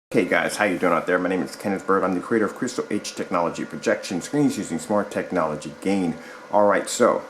Hey guys, how you doing out there? My name is Kenneth Bird. I'm the creator of Crystal H Technology projection screens using smart technology gain. Alright, so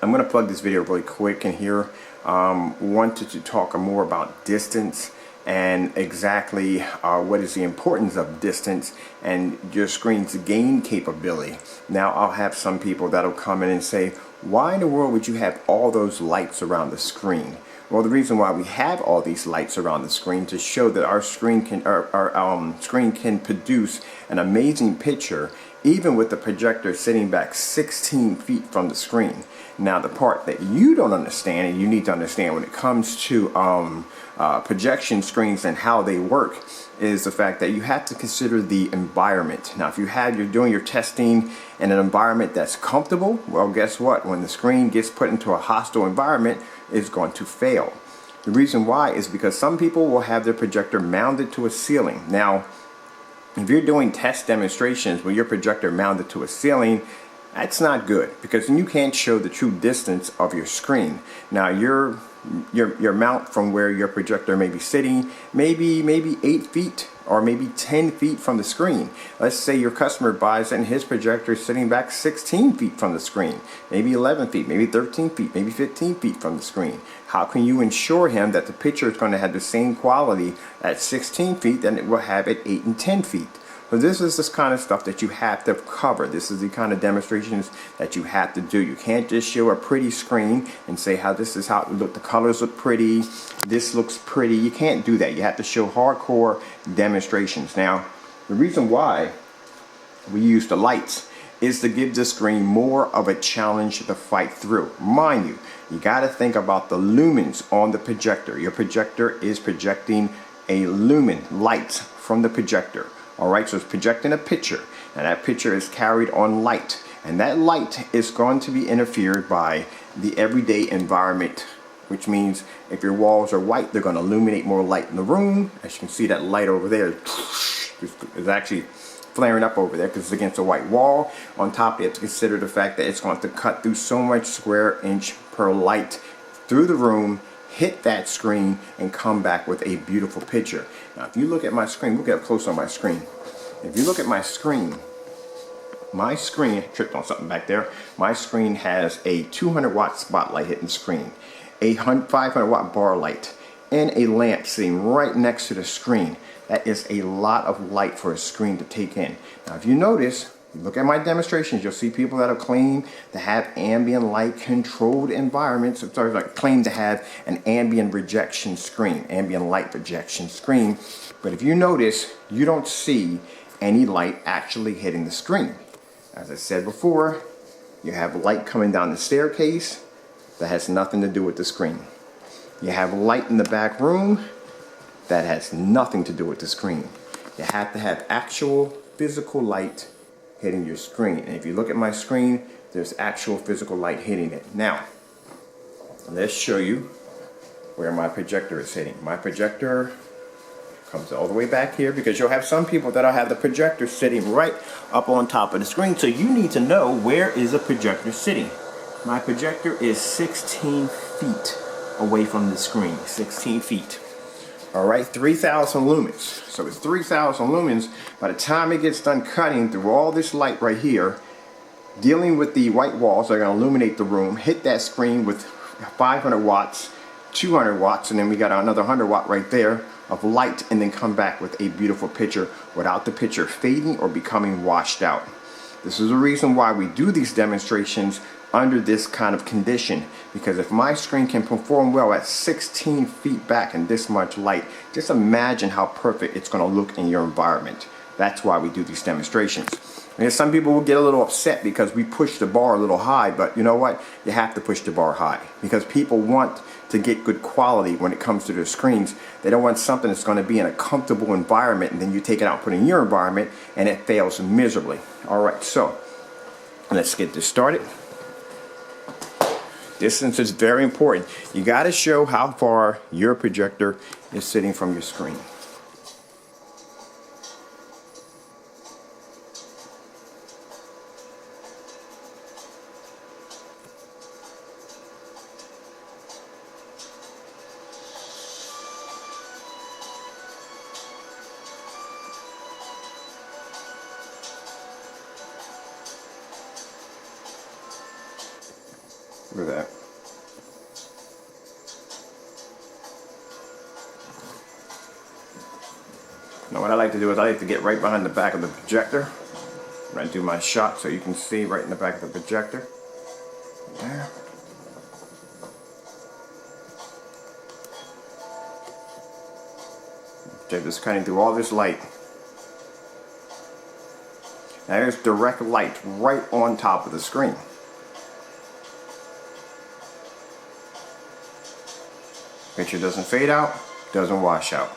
I'm going to plug this video really quick in here. Wanted to talk more about distance and exactly what is the importance of distance and your screen's gain capability. Now I'll have some people that'll come in and say, why in the world would you have all those lights around the screen? Well, the reason why we have all these lights around the screen to show that our screen can produce an amazing picture even with the projector sitting back 16 feet from the screen. Now, the part that you don't understand and you need to understand when it comes to projection screens and how they work is the fact that you have to consider the environment. Now, if you're doing your testing in an environment that's comfortable, well, guess what? When the screen gets put into a hostile environment, it's going to fail. The reason why is because some people will have their projector mounted to a ceiling. Now, if you're doing test demonstrations with your projector mounted to a ceiling, that's not good because then you can't show the true distance of your screen. Now, your mount from where your projector may be sitting, maybe 8 feet or maybe 10 feet from the screen. Let's say your customer buys it and his projector is sitting back 16 feet from the screen, maybe 11 feet, maybe 13 feet, maybe 15 feet from the screen. How can you ensure him that the picture is going to have the same quality at 16 feet than it will have at 8 and 10 feet? So this is this kind of stuff that you have to cover. This is the kind of demonstrations that you have to do. You can't just show a pretty screen and say how this is how it look. The colors look pretty. This looks pretty. You can't do that. You have to show hardcore demonstrations. Now, the reason why we use the lights is to give the screen more of a challenge to fight through. Mind you, you got to think about the lumens on the projector. Your projector is projecting a lumen light from the projector. Alright, so it's projecting a picture, and that picture is carried on light, and that light is going to be interfered by the everyday environment, which means if your walls are white, they're going to illuminate more light in the room. As you can see, that light over there is actually flaring up over there because it's against a white wall. On top, you have to consider the fact that it's going to cut through so much square inch per light through the room, hit that screen, and come back with a beautiful picture. Now, if you look at my screen, look up close on my screen. If you look at my screen, I tripped on something back there. My screen has a 200 watt spotlight hitting the screen, a 500 watt bar light, and a lamp sitting right next to the screen. That is a lot of light for a screen to take in. Now, if you notice, look at my demonstrations, you'll see people that have claimed to have ambient light controlled environments, claim to have an ambient projection screen, ambient light projection screen. But if you notice, you don't see any light actually hitting the screen. As I said before, you have light coming down the staircase that has nothing to do with the screen. You have light in the back room that has nothing to do with the screen. You have to have actual physical light hitting your screen. And if you look at my screen, there's actual physical light hitting it. Now, let's show you where my projector is hitting. My projector comes all the way back here because you'll have some people that'll have the projector sitting right up on top of the screen. So you need to know, where is a projector sitting? My projector is 16 feet away from the screen, 16 feet. All right, 3,000 lumens. So it's 3,000 lumens. By the time it gets done cutting through all this light right here, dealing with the white walls that are going to illuminate the room, hit that screen with 500 watts, 200 watts, and then we got another 100 watt right there of light, and then come back with a beautiful picture without the picture fading or becoming washed out. This is the reason why we do these demonstrations under this kind of condition, because if my screen can perform well at 16 feet back and this much light, just imagine how perfect it's going to look in your environment. That's why we do these demonstrations. And some people will get a little upset because we push the bar a little high, but you know what? You have to push the bar high because people want to get good quality when it comes to their screens. They don't want something that's going to be in a comfortable environment and then you take it out and put it in your environment and it fails miserably. Alright, so let's get this started. Distance is very important. You got to show how far your projector is sitting from your screen. Look at that. Now what I like to do is I like to get right behind the back of the projector when I do my shot, so you can see right in the back of the projector. There. Projector is cutting through all this light. Now there's direct light right on top of the screen. Picture doesn't fade out, doesn't wash out.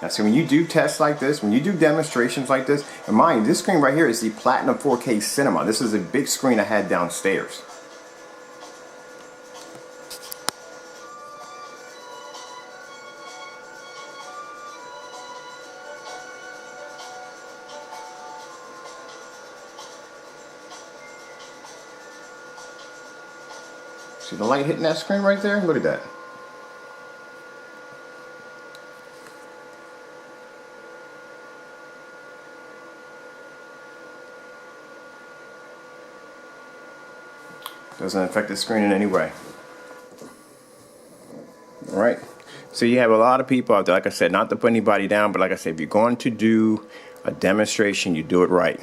Now see, when you do tests like this, when you do demonstrations like this, and mind, this screen right here is the Platinum 4K Cinema. This is a big screen I had downstairs. See the light hitting that screen right there? Look at that. Doesn't affect the screen in any way. Alright, so you have a lot of people out there, like I said, not to put anybody down, but like I said, if you're going to do a demonstration, you do it right.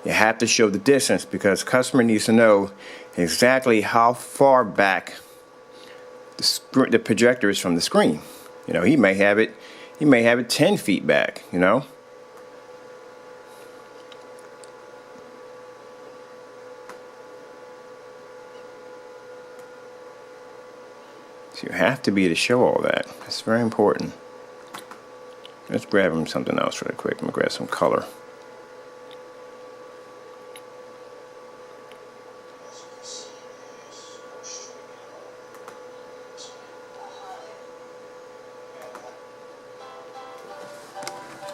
You have to show the distance because the customer needs to know exactly how far back the projector is from the screen. You know, he may have it 10 feet back, you know. So you have to be able to show all that. It's very important. Let's grab him something else really quick. I'm gonna grab some color.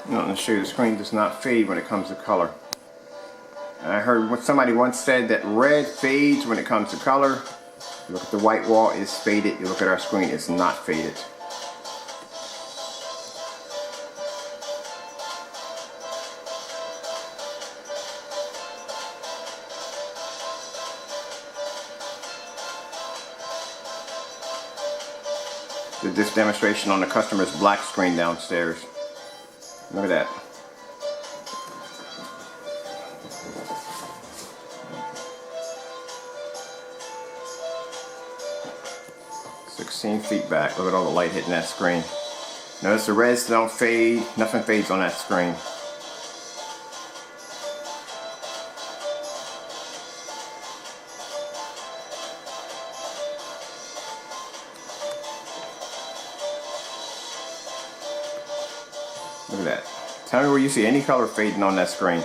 I'm going to show you the screen does not fade when it comes to color. I heard what somebody once said that red fades when it comes to color. You look at the white wall, it's faded. You look at our screen, it's not faded. Did this demonstration on the customer's black screen downstairs. Look at that. "16 feet back." Look at all the light hitting that screen. Notice the reds don't fade. Nothing fades on that screen. Look at that. Tell me where you see any color fading on that screen.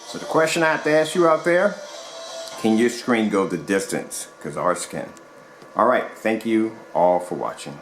So the question I have to ask you out there, can your screen go the distance? Because ours can. Alright, thank you all for watching.